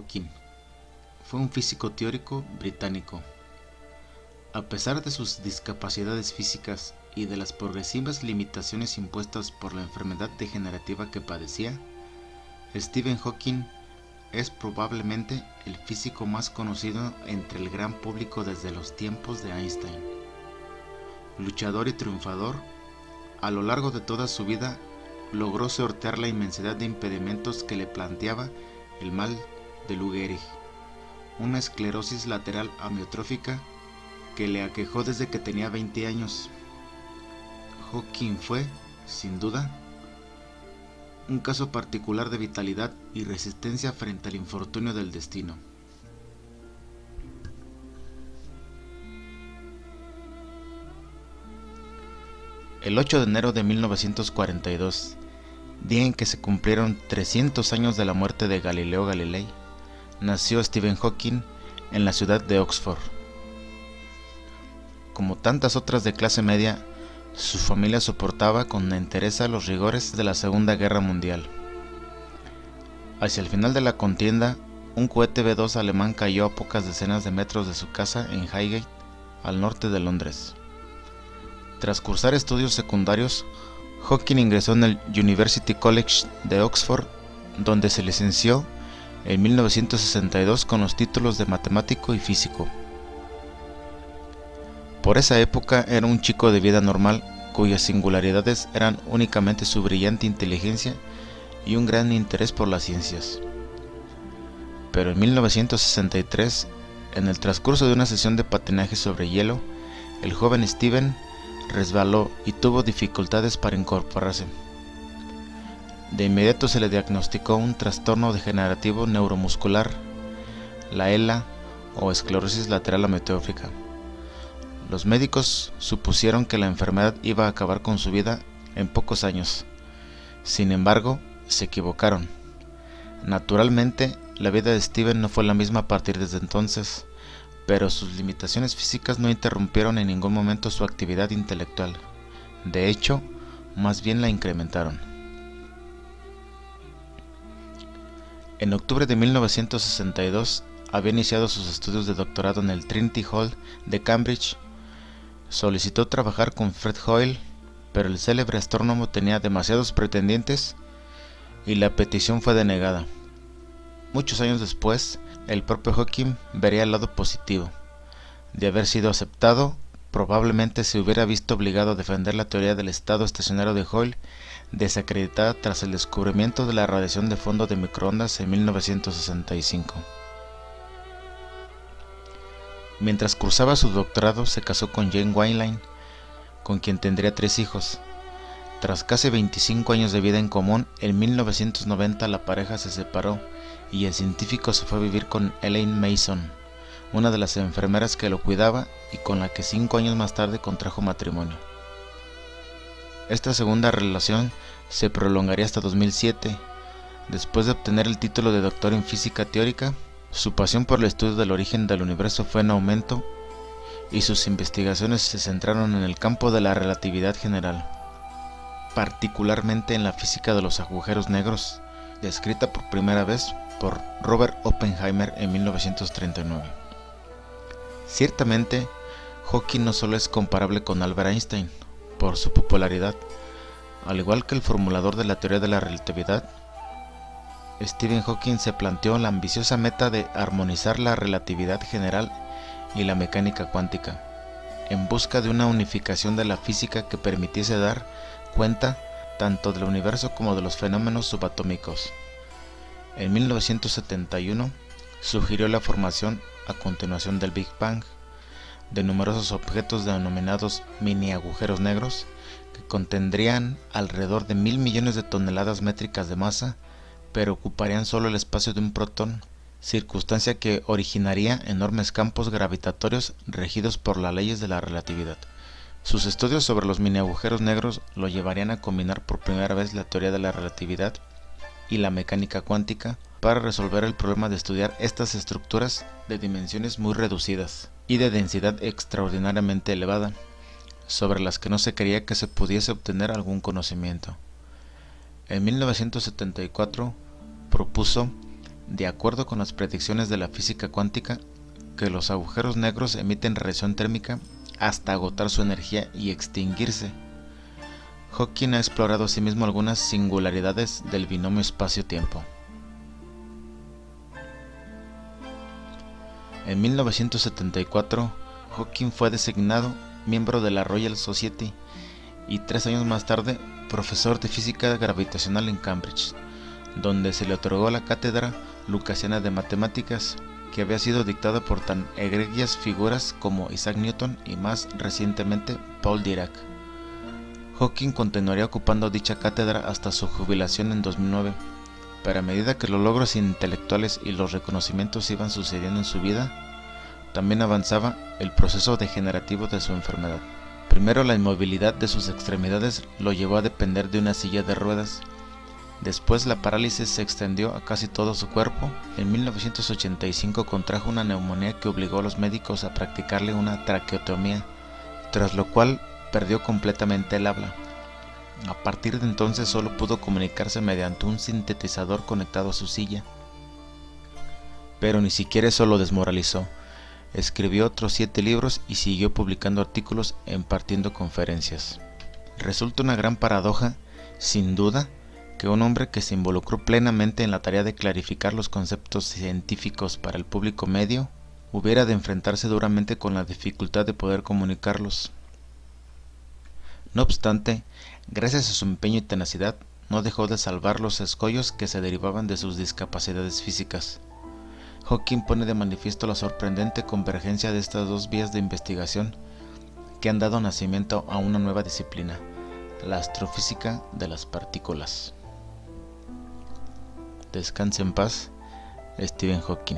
Hawking fue un físico teórico británico. A pesar de sus discapacidades físicas y de las progresivas limitaciones impuestas por la enfermedad degenerativa que padecía, Stephen Hawking es probablemente el físico más conocido entre el gran público desde los tiempos de Einstein. Luchador y triunfador, a lo largo de toda su vida logró sortear la inmensidad de impedimentos que le planteaba el mal de Lou Gehrig, una esclerosis lateral amiotrófica que le aquejó desde que tenía 20 años. Hawking fue, sin duda, un caso particular de vitalidad y resistencia frente al infortunio del destino. El 8 de enero de 1942, día en que se cumplieron 300 años de la muerte de Galileo Galilei, nació Stephen Hawking en la ciudad de Oxford. Como tantas otras de clase media, su familia soportaba con entereza los rigores de la Segunda Guerra Mundial. Hacia el final de la contienda, un cohete B-2 alemán cayó a pocas decenas de metros de su casa en Highgate, al norte de Londres. Tras cursar estudios secundarios, Hawking ingresó en el University College de Oxford, donde se licenció en 1962 con los títulos de matemático y físico. Por esa época era un chico de vida normal, cuyas singularidades eran únicamente su brillante inteligencia y un gran interés por las ciencias. Pero en 1963, en el transcurso de una sesión de patinaje sobre hielo, el joven Stephen resbaló y tuvo dificultades para incorporarse. De inmediato se le diagnosticó un trastorno degenerativo neuromuscular, la ELA o esclerosis lateral amiotrófica. Los médicos supusieron que la enfermedad iba a acabar con su vida en pocos años. Sin embargo, se equivocaron. Naturalmente, la vida de Stephen no fue la misma a partir de entonces, pero sus limitaciones físicas no interrumpieron en ningún momento su actividad intelectual. De hecho, más bien la incrementaron. En octubre de 1962, había iniciado sus estudios de doctorado en el Trinity Hall de Cambridge. Solicitó trabajar con Fred Hoyle, pero el célebre astrónomo tenía demasiados pretendientes y la petición fue denegada. Muchos años después, el propio Hawking vería el lado positivo. De haber sido aceptado, probablemente se hubiera visto obligado a defender la teoría del estado estacionario de Hoyle, desacreditada tras el descubrimiento de la radiación de fondo de microondas en 1965. Mientras cursaba su doctorado, se casó con Jane Wineline, con quien tendría 3 hijos. Tras casi 25 años de vida en común, en 1990 la pareja se separó y el científico se fue a vivir con Elaine Mason, una de las enfermeras que lo cuidaba y con la que 5 años más tarde contrajo matrimonio. Esta segunda relación se prolongaría hasta 2007. Después de obtener el título de doctor en física teórica, su pasión por el estudio del origen del universo fue en aumento y sus investigaciones se centraron en el campo de la relatividad general, particularmente en la física de los agujeros negros, descrita por primera vez por Robert Oppenheimer en 1939. Ciertamente, Hawking no solo es comparable con Albert Einstein por su popularidad, al igual que el formulador de la teoría de la relatividad. Stephen Hawking se planteó la ambiciosa meta de armonizar la relatividad general y la mecánica cuántica, en busca de una unificación de la física que permitiese dar cuenta tanto del universo como de los fenómenos subatómicos. En 1971 sugirió la formación, a continuación del Big Bang, de numerosos objetos denominados mini agujeros negros que contendrían alrededor de 1.000 millones de toneladas métricas de masa, pero ocuparían solo el espacio de un protón, circunstancia que originaría enormes campos gravitatorios regidos por las leyes de la relatividad. Sus estudios sobre los mini agujeros negros lo llevarían a combinar por primera vez la teoría de la relatividad y la mecánica cuántica para resolver el problema de estudiar estas estructuras de dimensiones muy reducidas y de densidad extraordinariamente elevada, sobre las que no se creía que se pudiese obtener algún conocimiento. En 1974 propuso de acuerdo con las predicciones de la física cuántica, que los agujeros negros emiten radiación térmica hasta agotar su energía y extinguirse. Hawking ha explorado asimismo algunas singularidades del binomio espacio-tiempo. En 1974, Hawking fue designado miembro de la Royal Society y 3 años más tarde, profesor de física gravitacional en Cambridge, donde se le otorgó la cátedra lucasiana de matemáticas, que había sido dictada por tan egregias figuras como Isaac Newton y más recientemente Paul Dirac. Hawking continuaría ocupando dicha cátedra hasta su jubilación en 2009, pero a medida que los logros intelectuales y los reconocimientos iban sucediendo en su vida, también avanzaba el proceso degenerativo de su enfermedad. Primero, la inmovilidad de sus extremidades lo llevó a depender de una silla de ruedas. Después, la parálisis se extendió a casi todo su cuerpo. En 1985 contrajo una neumonía que obligó a los médicos a practicarle una traqueotomía, tras lo cual perdió completamente el habla. A partir de entonces solo pudo comunicarse mediante un sintetizador conectado a su silla. Pero ni siquiera eso lo desmoralizó. Escribió otros 7 libros y siguió publicando artículos e impartiendo conferencias. Resulta una gran paradoja, sin duda, que un hombre que se involucró plenamente en la tarea de clarificar los conceptos científicos para el público medio, hubiera de enfrentarse duramente con la dificultad de poder comunicarlos. No obstante, gracias a su empeño y tenacidad, no dejó de salvar los escollos que se derivaban de sus discapacidades físicas. Hawking pone de manifiesto la sorprendente convergencia de estas dos vías de investigación que han dado nacimiento a una nueva disciplina, la astrofísica de las partículas. Descanse en paz, Stephen Hawking.